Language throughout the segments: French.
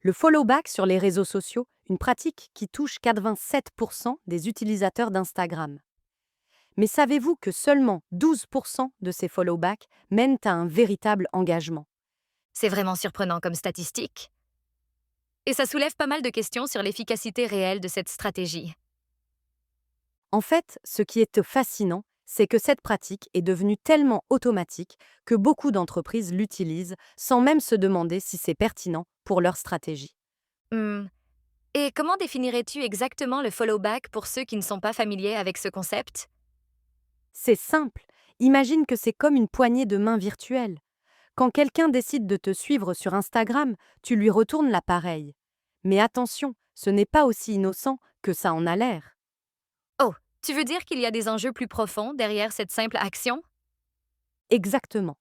Le follow-back sur les réseaux sociaux, une pratique qui touche 87% des utilisateurs d'Instagram. Mais savez-vous que seulement 12% de ces follow-back mènent à un véritable engagement? C'est vraiment surprenant comme statistique. Et ça soulève pas mal de questions sur l'efficacité réelle de cette stratégie. En fait, ce qui est fascinant, c'est que cette pratique est devenue tellement automatique que beaucoup d'entreprises l'utilisent sans même se demander si c'est pertinent pour leur stratégie. Hmm. Et comment définirais-tu exactement le follow-back pour ceux qui ne sont pas familiers avec ce concept? C'est simple, imagine que c'est comme une poignée de main virtuelle. Quand quelqu'un décide de te suivre sur Instagram, tu lui retournes l'appareil. Mais attention, ce n'est pas aussi innocent que ça en a l'air. Oh, tu veux dire qu'il y a des enjeux plus profonds derrière cette simple action? Exactement.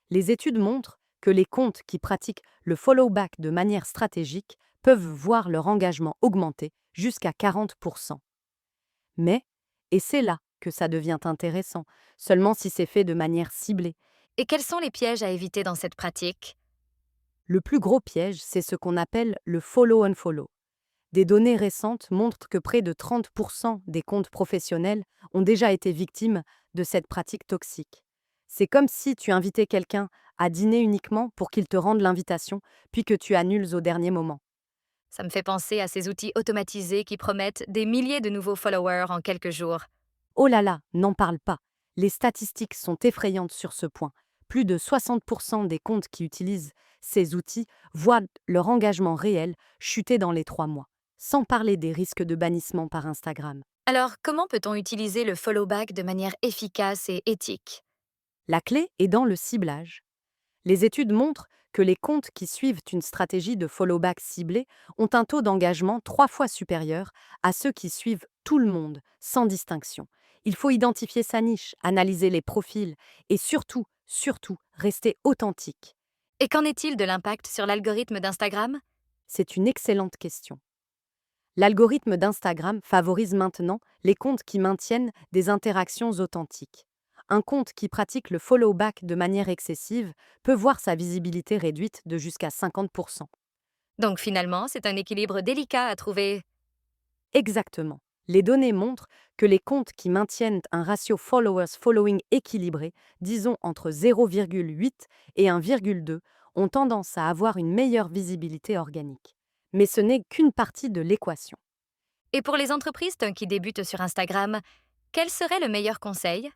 Les études montrent que les comptes qui pratiquent le follow-back de manière stratégique peuvent voir leur engagement augmenter jusqu'à 40%. Mais, et c'est là que ça devient intéressant, seulement si c'est fait de manière ciblée. Et quels sont les pièges à éviter dans cette pratique? Le plus gros piège, c'est ce qu'on appelle le follow-unfollow. Des données récentes montrent que près de 30% des comptes professionnels ont déjà été victimes de cette pratique toxique. C'est comme si tu invitais quelqu'un à dîner uniquement pour qu'il te rende l'invitation, puis que tu annules au dernier moment. Ça me fait penser à ces outils automatisés qui promettent des milliers de nouveaux followers en quelques jours. Oh là là, n'en parle pas. Les statistiques sont effrayantes sur ce point. Plus de 60% des comptes qui utilisent ces outils voient leur engagement réel chuter dans les 3 mois, sans parler des risques de bannissement par Instagram. Alors, comment peut-on utiliser le follow-back de manière efficace et éthique? La clé est dans le ciblage. Les études montrent que les comptes qui suivent une stratégie de follow-back ciblée ont un taux d'engagement 3 fois supérieur à ceux qui suivent tout le monde, sans distinction. Il faut identifier sa niche, analyser les profils et surtout, rester authentique. Et qu'en est-il de l'impact sur l'algorithme d'Instagram? C'est une excellente question. L'algorithme d'Instagram favorise maintenant les comptes qui maintiennent des interactions authentiques. Un compte qui pratique le follow-back de manière excessive peut voir sa visibilité réduite de jusqu'à 50%. Donc finalement, c'est un équilibre délicat à trouver. Exactement. Les données montrent que les comptes qui maintiennent un ratio followers following équilibré, disons entre 0,8 et 1,2, ont tendance à avoir une meilleure visibilité organique. Mais ce n'est qu'une partie de l'équation. Et pour les entreprises qui débutent sur Instagram, quel serait le meilleur conseil?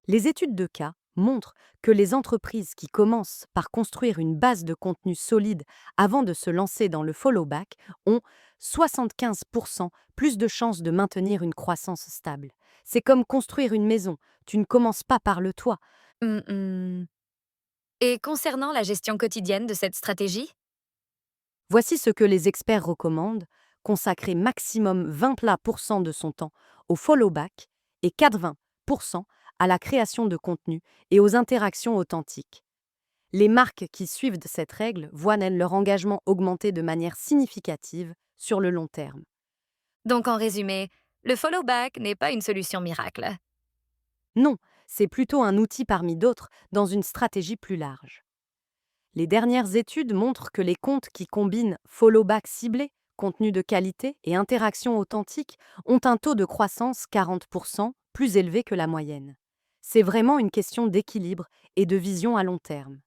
Les études de cas montrent que les entreprises qui commencent par construire une base de contenu solide avant de se lancer dans le follow-back ont 75% plus de chances de maintenir une croissance stable. C'est comme construire une maison, tu ne commences pas par le toit. Hum, hum. Et concernant la gestion quotidienne de cette stratégie? Voici ce que les experts recommandent: consacrer maximum 20% de son temps au follow-back et 80% à la création de contenu et aux interactions authentiques. Les marques qui suivent cette règle voient leur engagement augmenter de manière significative sur le long terme. Donc en résumé, le follow-back n'est pas une solution miracle. Non, c'est plutôt un outil parmi d'autres dans une stratégie plus large. Les dernières études montrent que les comptes qui combinent follow-back ciblé, contenu de qualité et interaction authentique ont un taux de croissance 40% plus élevé que la moyenne. C'est vraiment une question d'équilibre et de vision à long terme.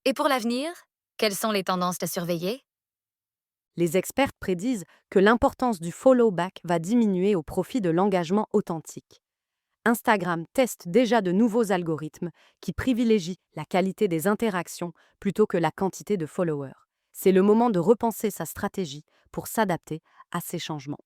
Et pour l'avenir, quelles sont les tendances à surveiller? Les experts prédisent que l'importance du follow-back va diminuer au profit de l'engagement authentique. Instagram teste déjà de nouveaux algorithmes qui privilégient la qualité des interactions plutôt que la quantité de followers. C'est le moment de repenser sa stratégie pour s'adapter à ces changements.